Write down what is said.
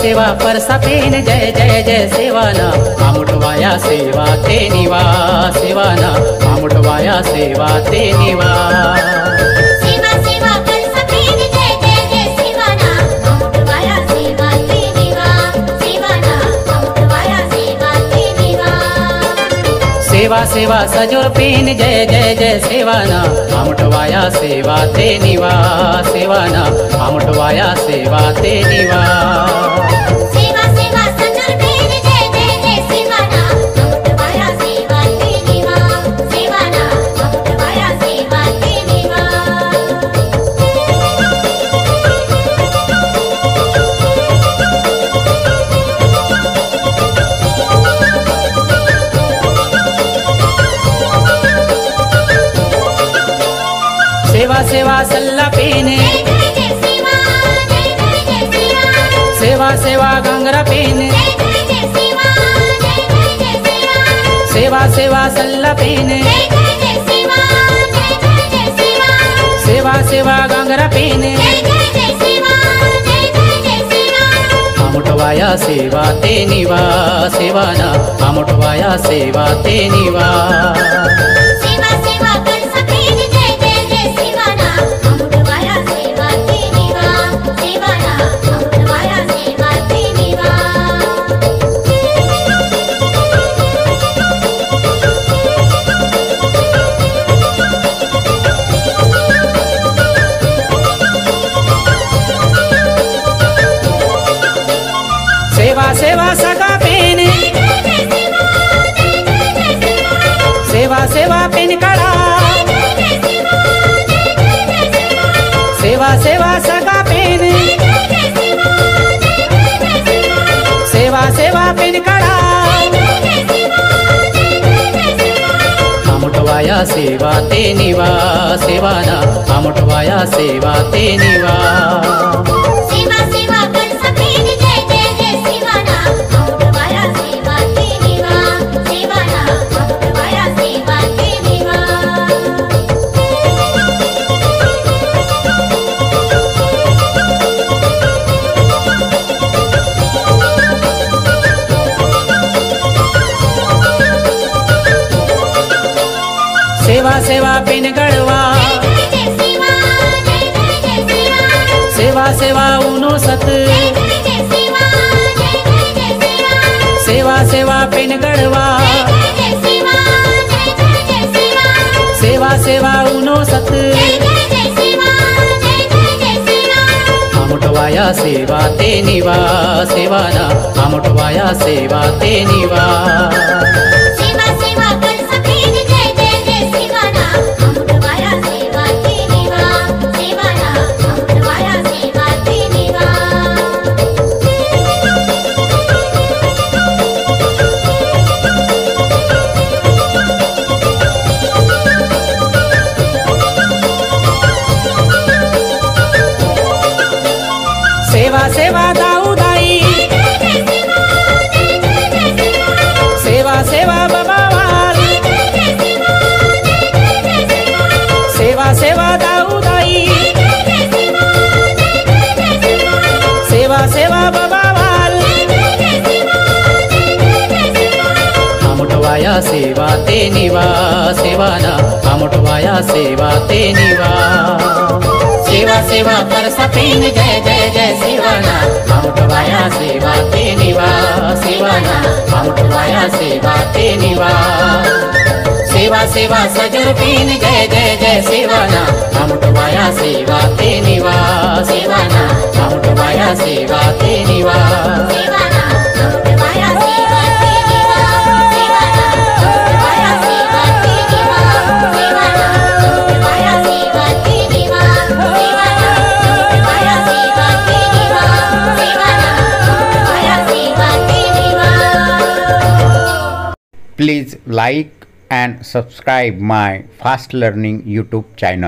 सेवा परसा पेन जय जय जय सेवाना आमुठवाया सेवा ते निवा सेवाना आमुठवाया सेवा ते निवा सेवा सेवा परसा पेन जय जय जय सेवाना आमुठवाया सेवा ते निवा सेवाना आमुठवाया सेवा ते निवा सेवा सेवा सजोर पेन जय जय जय सेवाना आमुठवाया सेवा ते निवा सेवाना आमुठवाया सेवा ते निवा सेवा सेवा सजोर पेन जय जय जय सेवाना आमुठवाया सेवा ते निवा सेवाना आमुठवाया सेवा ते निवा सेवा सेवा सल्ला पेन जय जय जय सेवा जय जय जय सेवा सेवा सेवा घंगरा पेन जय जय जय सेवा जय जय जय सेवा सेवा सेवा सल्ला पेन जय जय जय सेवा जय जय जय सेवा सेवा सेवा घंगरा पेन जय जय जय सेवा जय जय जय सेवा आमुठवाया सेवा ते निवा सेवाना आमुठवाया सेवा ते निवा सेवा सेवा परसा पेन जय जय जय सेवाना आमुठवाया सेवा ते निवा सेवाना आमुठवाया सेवा ते निवा सेवा सेवा सगा पेन जय जय जय सेवा जय जय जय सेवा सेवा सेवा पेन कड़ा जय जय जय सेवा जय जय जय सेवा सेवा सेवा सगा पेन जय जय जय सेवा जय जय जय सेवा सेवा सेवा पेन कड़ा जय जय जय सेवा जय जय जय सेवा आमुठवाया सेवा ते निवा सेवाना आमुठवाया सेवा ते निवा सेवा सेवा परसा पेन जय जय जय सेवाना आमुठवाया सेवा ते निवा सेवाना आमुठवाया सेवा ते निवा सेवा सेवा पेन गड़वा जय जय जय सेवा जय जय जय सेवा सेवा सेवा उनो सत जय जय जय सेवा जय जय जय सेवा सेवा सेवा पेन गड़वा जय जय जय सेवा जय जय जय सेवा सेवा सेवा उनो सत जय जय जय सेवा जय जय जय सेवा आमुठवाया सेवा ते निवा सेवाना आमुठवाया सेवा ते निवा सेवा सेवा परसा पेन जय जय जय सेवाना आमुठवाया सेवा ते निवा सेवाना आमुठवाया सेवा ते निवा सेवा सेवा दाऊदाई जय जय जय सेवा जय जय जय सेवा सेवा सेवा बाबावाल जय जय जय सेवा जय जय जय सेवा सेवा सेवा दाऊदाई जय जय जय सेवा जय जय जय सेवा सेवा सेवा बाबावाल जय जय जय सेवा जय जय जय सेवा आमुठवाया सेवा ते निवा सेवाना आमुठवाया सेवा ते निवा सेवा सेवा परसा पेन जय जय जय सेवाना आमुठवाया सेवा ते निवा सेवाना आमुठवाया सेवा ते निवा सेवा सेवा सजोर पेन जय जय जय सेवाना आमुठवाया सेवा ते निवा सेवाना आमुठवाया सेवा ते निवा सेवाना आमुठवाया सेवा ते निवा सेवाना आमुठवाया सेवा ते निवा सेवाना आमुठवाया सेवा ते निवा सेवाना आमुठवाया सेवा ते निवा सेवाना आमुठवाया सेवा ते निवा Please like and subscribe my Fast Learning YouTube channel.